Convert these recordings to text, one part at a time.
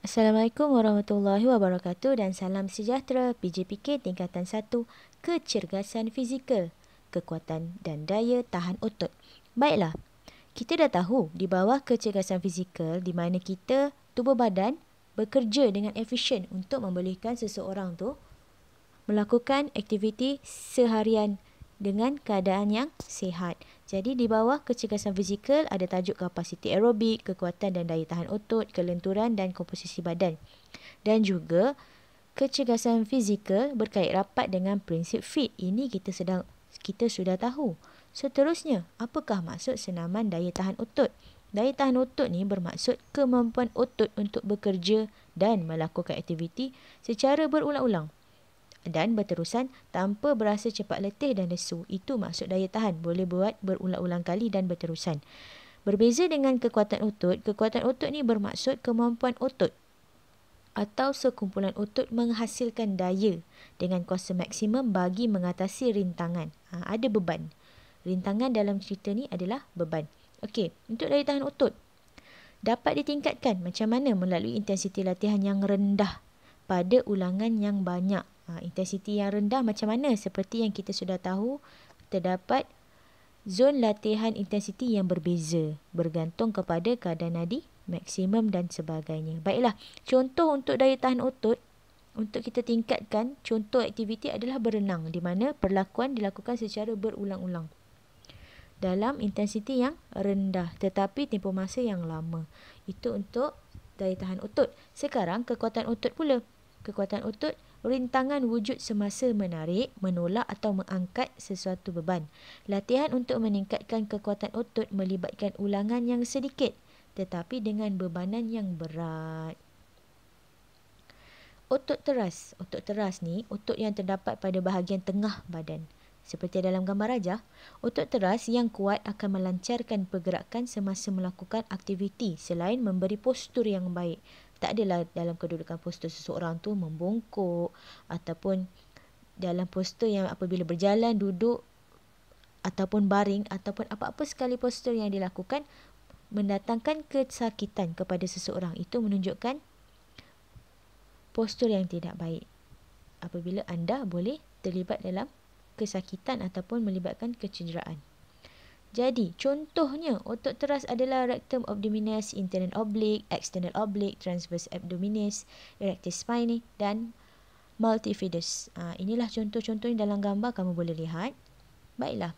Assalamualaikum warahmatullahi wabarakatuh dan salam sejahtera PJPK tingkatan 1 kecergasan fizikal, kekuatan dan daya tahan otot. Baiklah, kita dah tahu di bawah kecergasan fizikal di mana kita, tubuh badan bekerja dengan efisien untuk membolehkan seseorang tu melakukan aktiviti seharian dengan keadaan yang sihat. Jadi di bawah kecergasan fizikal ada tajuk kapasiti aerobik, kekuatan dan daya tahan otot, kelenturan dan komposisi badan. Dan juga kecergasan fizikal berkait rapat dengan prinsip fit. Ini kita sudah tahu. Seterusnya, apakah maksud senaman daya tahan otot? Daya tahan otot ni bermaksud kemampuan otot untuk bekerja dan melakukan aktiviti secara berulang-ulang dan berterusan tanpa berasa cepat letih dan lesu. Itu maksud daya tahan. Boleh buat berulang-ulang kali dan berterusan. Berbeza dengan kekuatan otot ni bermaksud kemampuan otot atau sekumpulan otot menghasilkan daya dengan kuasa maksimum bagi mengatasi rintangan. Ada beban. Rintangan dalam cerita ni adalah beban. Okey, untuk daya tahan otot dapat ditingkatkan macam mana? Melalui intensiti latihan yang rendah pada ulangan yang banyak. Intensiti yang rendah macam mana? Seperti yang kita sudah tahu, terdapat zon latihan intensiti yang berbeza bergantung kepada kadar nadi, maksimum dan sebagainya. Baiklah, contoh untuk daya tahan otot untuk kita tingkatkan, contoh aktiviti adalah berenang di mana perlakuan dilakukan secara berulang-ulang dalam intensiti yang rendah tetapi tempoh masa yang lama. Itu untuk daya tahan otot. Sekarang kekuatan otot pula. Kekuatan otot, rintangan wujud semasa menarik, menolak atau mengangkat sesuatu beban. Latihan untuk meningkatkan kekuatan otot melibatkan ulangan yang sedikit tetapi dengan bebanan yang berat. Otot teras. Otot teras ni otot yang terdapat pada bahagian tengah badan. Seperti dalam gambar rajah, otot teras yang kuat akan melancarkan pergerakan semasa melakukan aktiviti selain memberi postur yang baik. Tak adalah dalam kedudukan postur seseorang tu membungkuk ataupun dalam postur yang apabila berjalan, duduk ataupun baring ataupun apa-apa sekali postur yang dilakukan mendatangkan kesakitan kepada seseorang. Itu menunjukkan postur yang tidak baik. Apabila anda boleh terlibat dalam kesakitan ataupun melibatkan kecederaan. Jadi, contohnya otot teras adalah rectum abdominis, internal oblique, external oblique, transverse abdominis, erectus spinae dan multifidus. Inilah contoh-contoh yang dalam gambar kamu boleh lihat. Baiklah.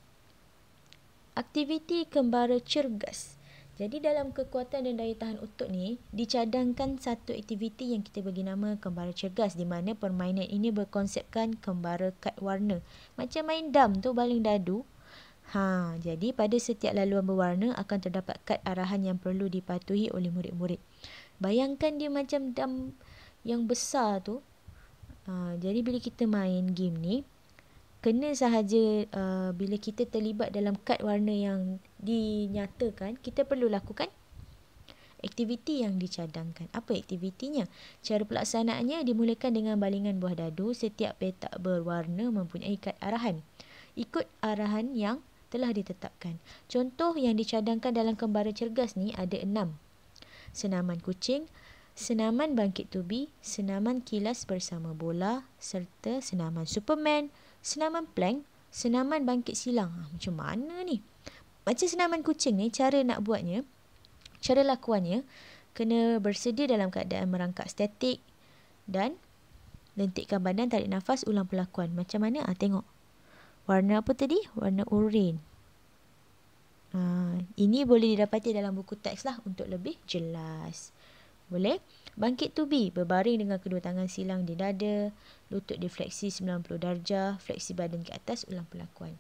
Aktiviti kembara cergas. Jadi dalam kekuatan dan daya tahan otot ni dicadangkan satu aktiviti yang kita bagi nama kembara cergas di mana permainan ini berkonsepkan kembara kad warna. Macam main dam tu baling dadu. Jadi pada setiap laluan berwarna akan terdapat kad arahan yang perlu dipatuhi oleh murid-murid. Bayangkan dia macam dam yang besar tu. Jadi bila kita main game ni kena sahaja bila kita terlibat dalam kad warna yang dinyatakan, kita perlu lakukan aktiviti yang dicadangkan. Apa aktivitinya? Cara pelaksanaannya dimulakan dengan balingan buah dadu. Setiap petak berwarna mempunyai kad arahan. Ikut arahan yang telah ditetapkan. Contoh yang dicadangkan dalam kembara cergas ni ada 6. Senaman kucing, senaman bangkit tubi, senaman kilas bersama bola serta senaman Superman, senaman plank, senaman bangkit silang. Macam mana ni? Macam senaman kucing ni, cara nak buatnya, cara lakuannya, kena bersedia dalam keadaan merangkak statik dan lentikkan badan, tarik nafas, ulang pelakuan. Macam mana? Tengok. Warna apa tadi? Warna oranye. Ini boleh didapati dalam buku teks lah untuk lebih jelas. Boleh? Bangkit tubi, berbaring dengan kedua tangan silang di dada, lutut difleksi 90 darjah, fleksi badan ke atas, ulang pelakuan.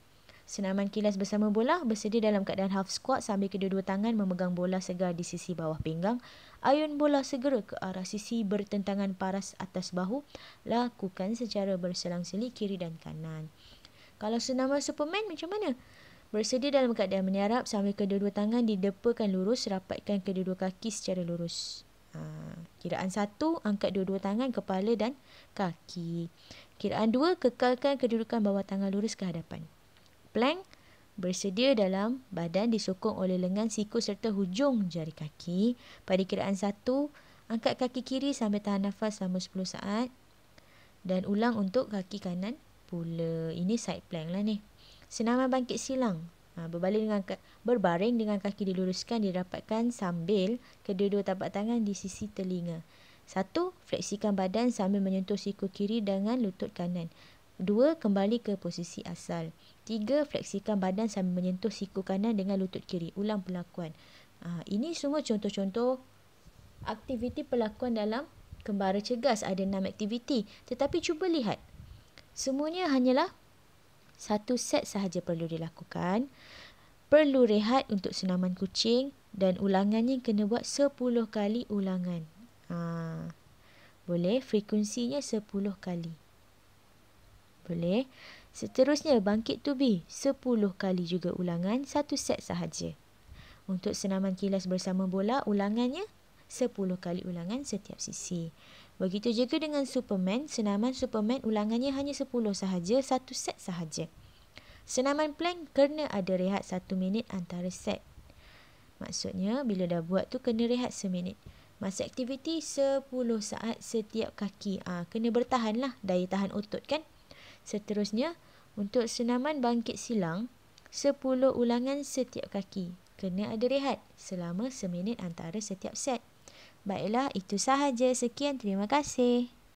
Senaman kilas bersama bola, bersedia dalam keadaan half squat sambil kedua-dua tangan memegang bola segar di sisi bawah pinggang. Ayun bola segera ke arah sisi bertentangan paras atas bahu. Lakukan secara berselang-seli kiri dan kanan. Kalau senaman Superman macam mana? Bersedia dalam keadaan menyarap sambil kedua-dua tangan didepakan lurus, rapatkan kedua-dua kaki secara lurus. Kiraan 1, angkat dua-dua tangan, kepala dan kaki. Kiraan 2, kekalkan kedudukan bawah tangan lurus ke hadapan. Plank, bersedia dalam badan disokong oleh lengan siku serta hujung jari kaki. Pada kiraan 1, Angkat kaki kiri sambil tahan nafas selama 10 saat. Dan ulang untuk kaki kanan pula. Ini side plank lah ni. Senaman bangkit silang. Berbaring dengan kaki diluruskan dirapatkan sambil kedua-dua tapak tangan di sisi telinga. 1. Fleksikan badan sambil menyentuh siku kiri dengan lutut kanan. 2. Kembali ke posisi asal. 3. Fleksikan badan sambil menyentuh siku kanan dengan lutut kiri. Ulang perlakuan. Ini semua contoh-contoh aktiviti perlakuan dalam kembara cergas. Ada 6 aktiviti. Tetapi cuba lihat. Semuanya hanyalah 1 set sahaja perlu dilakukan. Perlu rehat untuk senaman kucing dan ulangannya kena buat 10 kali ulangan. Boleh? Frekuensinya 10 kali. Boleh. Seterusnya, bangkit tubi. 10 kali juga ulangan, 1 set sahaja. Untuk senaman kilas bersama bola, ulangannya 10 kali ulangan setiap sisi. Begitu juga dengan Superman. Senaman Superman ulangannya hanya 10 sahaja, 1 set sahaja. Senaman plank kena ada rehat 1 minit antara set. Maksudnya, bila dah buat tu kena rehat 1 minit. Masa aktiviti 10 saat setiap kaki. Kena bertahan lah, daya tahan otot kan. Seterusnya, untuk senaman bangkit silang, 10 ulangan setiap kaki. Kena ada rehat selama 1 minit antara setiap set. Baiklah, itu sahaja. Sekian, terima kasih.